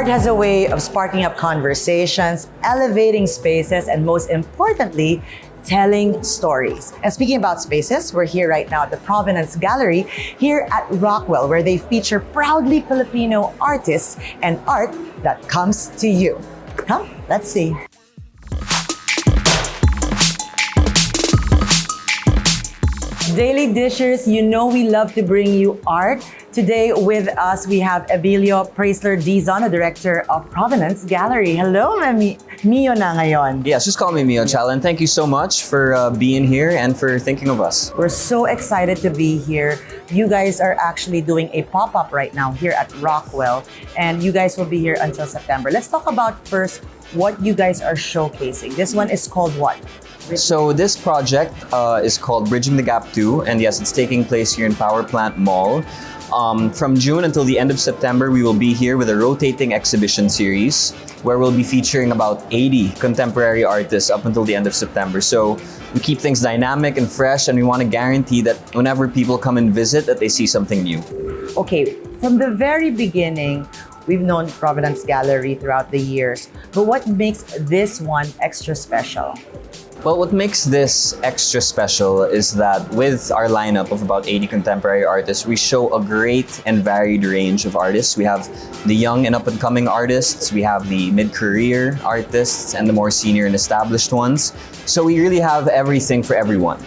Art has a way of sparking up conversations, elevating spaces, and most importantly, telling stories. And speaking about spaces, we're here right now at the Provenance Gallery here at Rockwell, where they feature proudly Filipino artists and art that comes to you. Come, let's see. Daily Dishers, you know we love to bring you art. Today with us, we have Emilio Preysler Dizon, the director of Provenance Gallery. Hello, Mio na ngayon. Yes, just call me Mio, Chal, and thank you so much for being here and for thinking of us. We're so excited to be here. You guys are actually doing a pop-up right now here at Rockwell, and you guys will be here until September. Let's talk about first what you guys are showcasing. This one is called what? So this project is called Bridging the Gap 2, and yes, it's taking place here in Power Plant Mall. From June until the end of September, we will be here with a rotating exhibition series where we'll be featuring about 80 contemporary artists up until the end of September. So we keep things dynamic and fresh, and we want to guarantee that whenever people come and visit, that they see something new. Okay, from the very beginning, we've known Provenance Gallery throughout the years, but what makes this one extra special? Well, what makes this extra special is that with our lineup of about 80 contemporary artists, we show a great and varied range of artists. We have the young and up-and-coming artists, we have the mid-career artists, and the more senior and established ones. So we really have everything for everyone.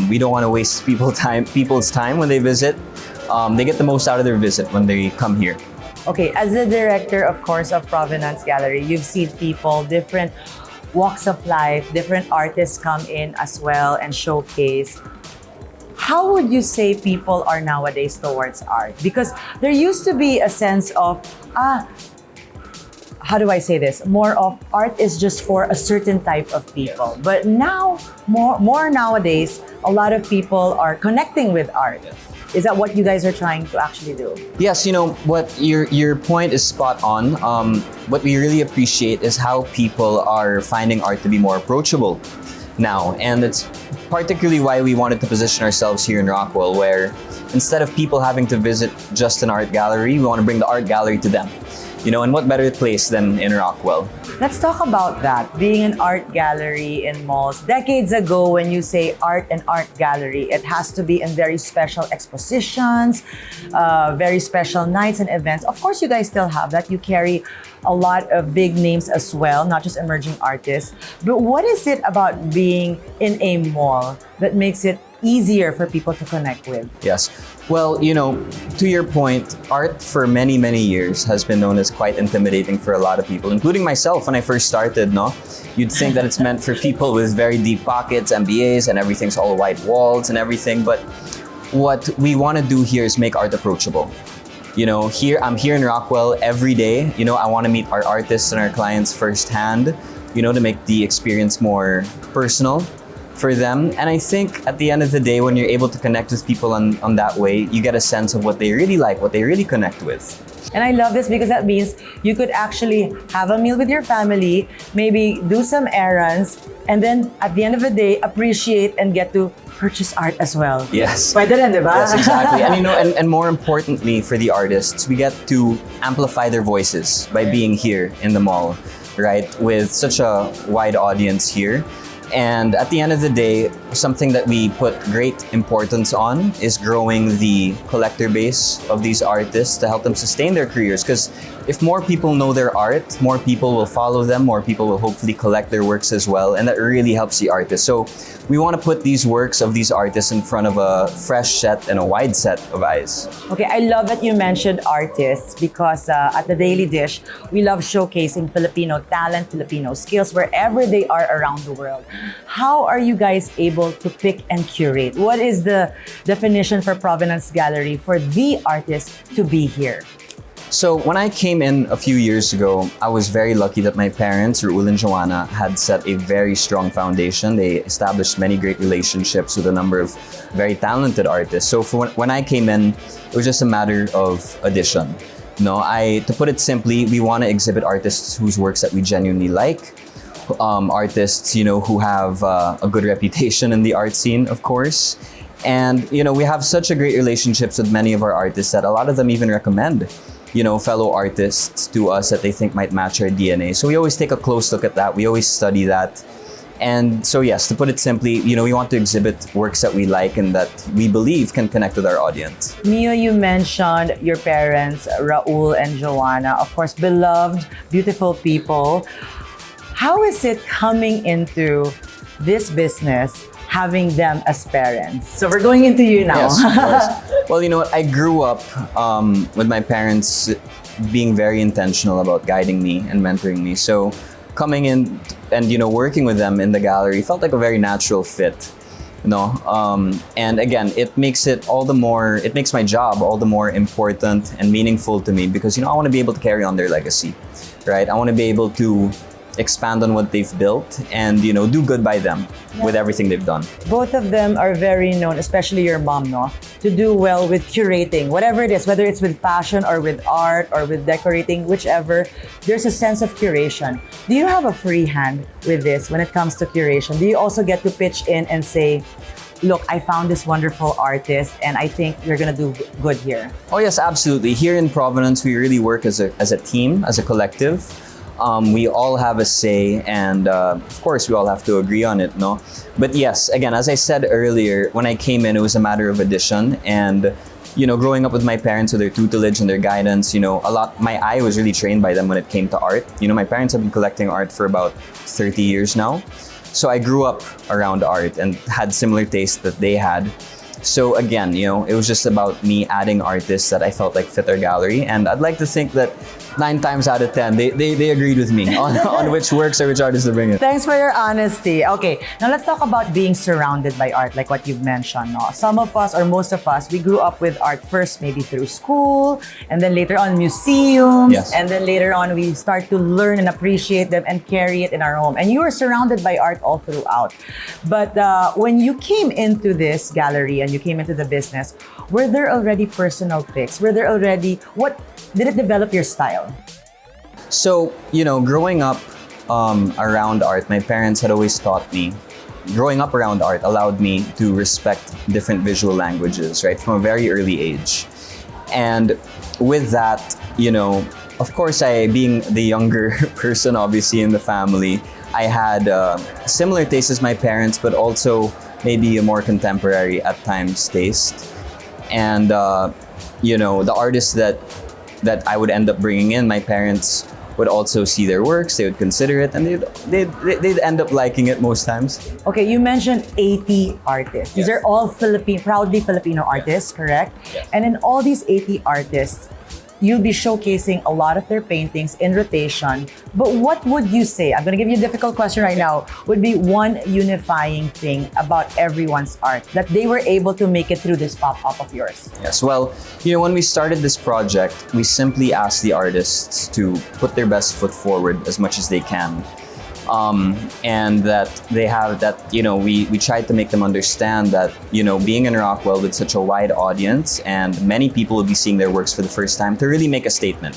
We don't want to waste people's time when they visit. They get the most out of their visit when they come here. Okay, as the director, of course, of Provenance Gallery, you've seen people, different walks of life, different artists come in as well and showcase. How would you say people are nowadays towards art? Because there used to be a sense of, how do I say this? More of art is just for a certain type of people. But now, more nowadays, a lot of people are connecting with art. Is that what you guys are trying to actually do? Yes, you know, what your point is spot on. What we really appreciate is how people are finding art to be more approachable now. And it's particularly why we wanted to position ourselves here in Rockwell, where instead of people having to visit just an art gallery, we want to bring the art gallery to them. You know, and what better place than in Rockwell? Let's talk about that, being an art gallery in malls. Decades ago, when you say art and art gallery, it has to be in very special expositions, very special nights and events. Of course, you guys still have that. You carry a lot of big names as well, not just emerging artists. But what is it about being in a mall that makes it easier for people to connect with? Yes. Well, you know, to your point, art for many, many years has been known as quite intimidating for a lot of people, including myself when I first started, no? You'd think that it's meant for people with very deep pockets, MBAs, and everything's all white walls and everything. But what we want to do here is make art approachable. You know, I'm here in Rockwell every day. You know, I want to meet our artists and our clients firsthand, you know, to make the experience more personal for them. And I think at the end of the day, when you're able to connect with people on that way, you get a sense of what they really like, what they really connect with. And I love this because that means you could actually have a meal with your family, maybe do some errands, and then at the end of the day, appreciate and get to purchase art as well. Yes. Pwede rin, diba? Yes, exactly. And you know, and more importantly for the artists, we get to amplify their voices by being here in the mall, right? With such a wide audience here. And at the end of the day, something that we put great importance on is growing the collector base of these artists to help them sustain their careers. Because if more people know their art, more people will follow them, more people will hopefully collect their works as well, and that really helps the artist. So we want to put these works of these artists in front of a fresh set and a wide set of eyes. Okay, I love that you mentioned artists because at the Daily Dish, we love showcasing Filipino talent, Filipino skills wherever they are around the world. How are you guys able to pick and curate? What is the definition for Provenance Gallery for the artist to be here? So when I came in a few years ago, I was very lucky that my parents, Raul and Joanna, had set a very strong foundation. They established many great relationships with a number of very talented artists. So when I came in, it was just a matter of addition. No, to put it simply, we want to exhibit artists whose works that we genuinely like. Artists, you know, who have a good reputation in the art scene, of course. And, you know, we have such a great relationships with many of our artists that a lot of them even recommend fellow artists to us that they think might match our DNA. So we always take a close look at that. We always study that. And so yes, to put it simply, we want to exhibit works that we like and that we believe can connect with our audience. Mio, you mentioned your parents, Raul and Joanna, of course, beloved, beautiful people. How is it coming into this business, having them as parents? So we're going into you now. Yes, of course. Well, you know what? I grew up with my parents being very intentional about guiding me and mentoring me. So coming in and working with them in the gallery felt like a very natural fit. And again, it makes my job all the more important and meaningful to me because I want to be able to carry on their legacy, right? I want to be able to expand on what they've built and do good by them with everything they've done. Both of them are very known, especially your mom, to do well with curating, whatever it is, whether it's with fashion or with art or with decorating, whichever, there's a sense of curation. Do you have a free hand with this when it comes to curation? Do you also get to pitch in and say, look, I found this wonderful artist and I think you're gonna do good here? Oh yes, absolutely. Here in Provenance, we really work as a team, as a collective. We all have a say and of course we all have to agree on it, no? But yes, again, as I said earlier, when I came in, it was a matter of addition and growing up with my parents with their tutelage and their guidance, my eye was really trained by them when it came to art. My parents have been collecting art for about 30 years now. So I grew up around art and had similar tastes that they had. So again, it was just about me adding artists that I felt like fit our gallery. And I'd like to think that 9 times out of 10, they agreed with me on which works or which artists to bring in. Thanks for your honesty. Okay, now let's talk about being surrounded by art, like what you've mentioned. No? Some of us, or most of us, we grew up with art first maybe through school, and then later on museums, yes. And then later on we start to learn and appreciate them and carry it in our home. And you were surrounded by art all throughout. But when you came into this gallery and you came into the business, were there already personal picks? What did it develop your style? So, growing up around art, my parents had always taught me, growing up around art allowed me to respect different visual languages, right, from a very early age. And with that, of course, being the younger person, obviously, in the family, I had similar tastes as my parents, but also maybe a more contemporary, at times, taste. And, the artists that I would end up bringing in, my parents would also see their works, they would consider it, and they'd end up liking it most times. Okay, you mentioned 80 artists. These Yes. are all proudly Filipino artists, correct? Yes. And in all these 80 artists, you'll be showcasing a lot of their paintings in rotation. But what would you say, I'm gonna give you a difficult question right now, would be one unifying thing about everyone's art that they were able to make it through this pop-up of yours? Yes, well, when we started this project, we simply asked the artists to put their best foot forward as much as they can. And that they have that, we tried to make them understand that, being in Rockwell with such a wide audience and many people will be seeing their works for the first time to really make a statement.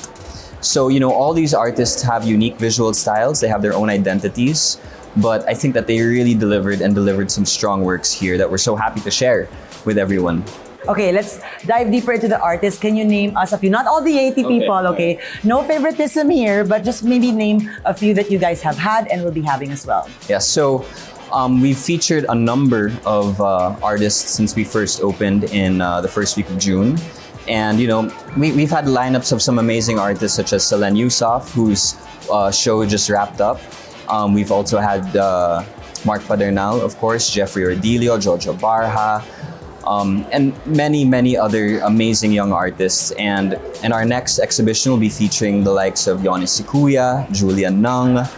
So, all these artists have unique visual styles, they have their own identities, but I think that they really delivered some strong works here that we're so happy to share with everyone. Okay, let's dive deeper into the artists. Can you name us a few? Not all the 80 people, okay? No favoritism here, but just maybe name a few that you guys have had and will be having as well. Yeah, so we've featured a number of artists since we first opened in the first week of June. And, we've had lineups of some amazing artists such as Selen Yusof, whose show just wrapped up. We've also had Mark Padernal, of course, Jeffrey Ordilio, Jojo Barha, and many other amazing young artists. And our next exhibition will be featuring the likes of Yonis Sikuya, Julian Nung,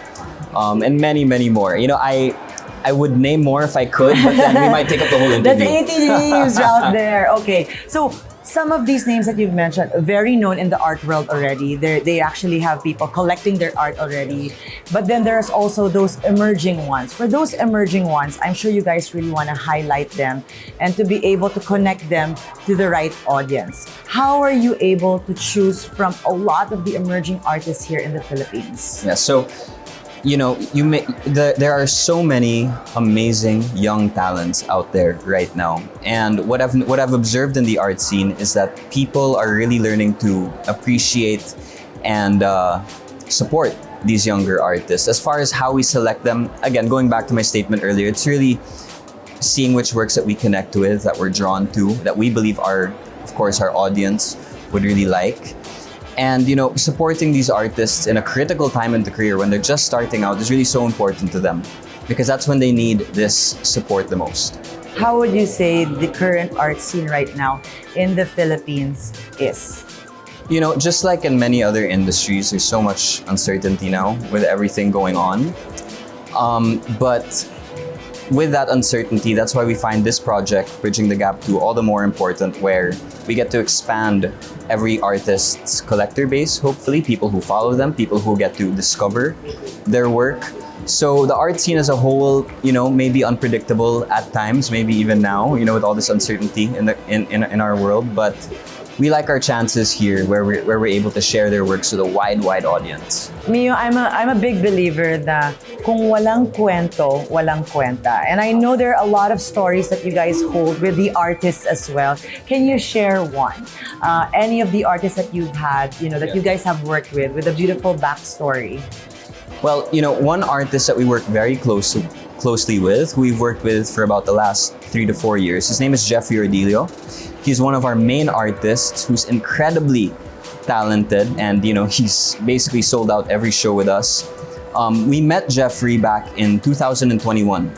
and many more. I would name more if I could, but then we might take up the whole interview. That's 80 names out there. Okay, so some of these names that you've mentioned, very known in the art world already. They actually have people collecting their art already. But then there's also those emerging ones. For those emerging ones, I'm sure you guys really want to highlight them and to be able to connect them to the right audience. How are you able to choose from a lot of the emerging artists here in the Philippines? Yeah, so you know, there are so many amazing young talents out there right now. And what I've observed in the art scene is that people are really learning to appreciate and support these younger artists. As far as how we select them, again, going back to my statement earlier, it's really seeing which works that we connect with, that we're drawn to, that we believe of course, our audience would really like. And, you know, supporting these artists in a critical time in the career when they're just starting out is really so important to them, because that's when they need this support the most. How would you say the current art scene right now in the Philippines is? You know, just like in many other industries, there's so much uncertainty now with everything going on. But with that uncertainty, that's why we find this project, Bridging the Gap 2, all the more important, where we get to expand every artist's collector base, hopefully, people who follow them, people who get to discover their work. So the art scene as a whole, you know, may be unpredictable at times, maybe even now, you know, with all this uncertainty in our world, but we like our chances here where we're able to share their works with a wide audience. Mio, I'm a big believer that kung walang kwento, walang kwenta. And I know there are a lot of stories that you guys hold with the artists as well. Can you share one? Any of the artists that you've had, you know, that you guys have worked with a beautiful backstory? Well, you know, one artist that we work very closely with, who we've worked with for about the last 3 to 4 years, his name is Jeffrey Ordilio. He's one of our main artists who's incredibly talented, and you know, he's basically sold out every show with us. We met Jeffrey back in 2021,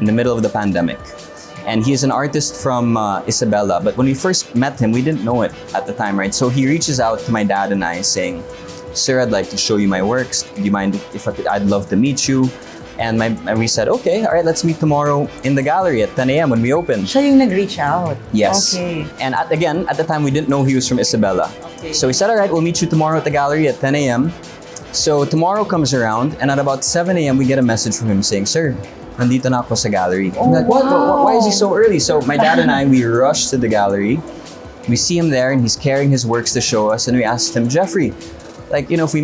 in the middle of the pandemic. And he is an artist from Isabela, but when we first met him, we didn't know it at the time, right? So he reaches out to my dad and I saying, "Sir, I'd like to show you my works. Do you mind if I'd love to meet you?" And we said, okay, all right, let's meet tomorrow in the gallery at 10 a.m. when we open. Siya yung nag-reach out? Yes. Okay. And at the time, we didn't know he was from Isabela. Okay. So we said, all right, we'll meet you tomorrow at the gallery at 10 a.m. So tomorrow comes around, and at about 7 a.m., we get a message from him saying, "Sir, nandito na ako sa gallery." I'm like, what? Why is he so early? So my dad and I, we rushed to the gallery. We see him there, and he's carrying his works to show us. And we asked him, "Jeffrey, like, you know, if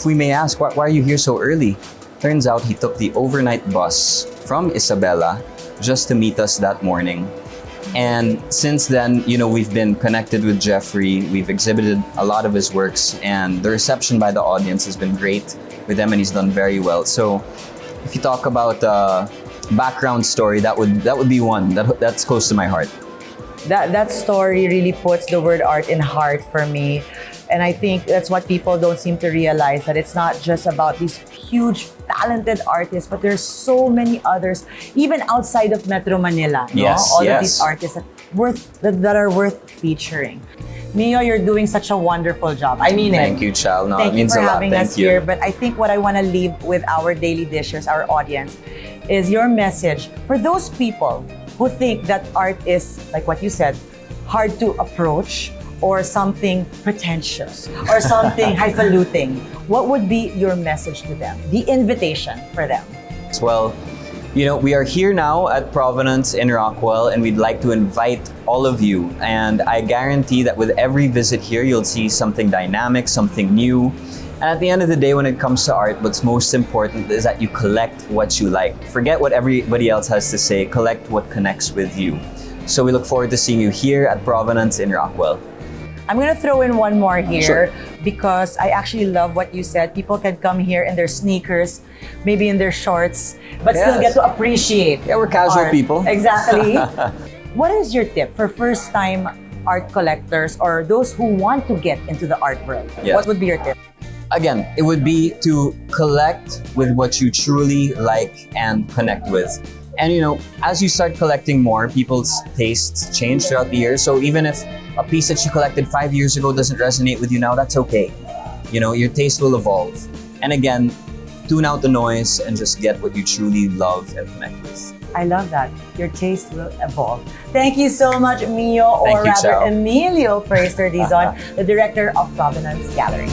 we may ask, why are you here so early?" Turns out he took the overnight bus from Isabela just to meet us that morning. And since then, you know, we've been connected with Jeffrey. We've exhibited a lot of his works, and the reception by the audience has been great with him, and he's done very well. So if you talk about background story, that would be one that's close to my heart. That story really puts the word art in heart for me. And I think that's what people don't seem to realize, that it's not just about these huge, talented artists, but there's so many others, even outside of Metro Manila. No? Yes, All of these artists that are worth featuring. Mio, you're doing such a wonderful job. I mean Thank you, Chal. No, Thank it means you for a lot. having us here. But I think what I want to leave with our daily dishers, our audience, is your message for those people who think that art is, like what you said, hard to approach, or something pretentious, or something highfalutin. What would be your message to them? The invitation for them? Well, you know, we are here now at Provenance in Rockwell, and we'd like to invite all of you. And I guarantee that with every visit here, you'll see something dynamic, something new. And at the end of the day, when it comes to art, what's most important is that you collect what you like. Forget what everybody else has to say, collect what connects with you. So we look forward to seeing you here at Provenance in Rockwell. I'm gonna throw in one more here, Sure. because I actually love what you said. People can come here in their sneakers, maybe in their shorts, but still Yes. get to appreciate. Yeah, we're casual art. people. Exactly. What is your tip for first-time art collectors or those who want to get into the art world? Yes. What would be your tip? Again, it would be to collect with what you truly like and connect with. And you know, as you start collecting more, people's tastes change throughout the years. So even if a piece that you collected 5 years ago doesn't resonate with you now, that's okay. You know, your taste will evolve. And again, tune out the noise and just get what you truly love and connect with. I love that. Your taste will evolve. Thank you so much, Mio, Thank or you, rather Chao. Emilio Preysler Dizon, the director of Provenance Gallery.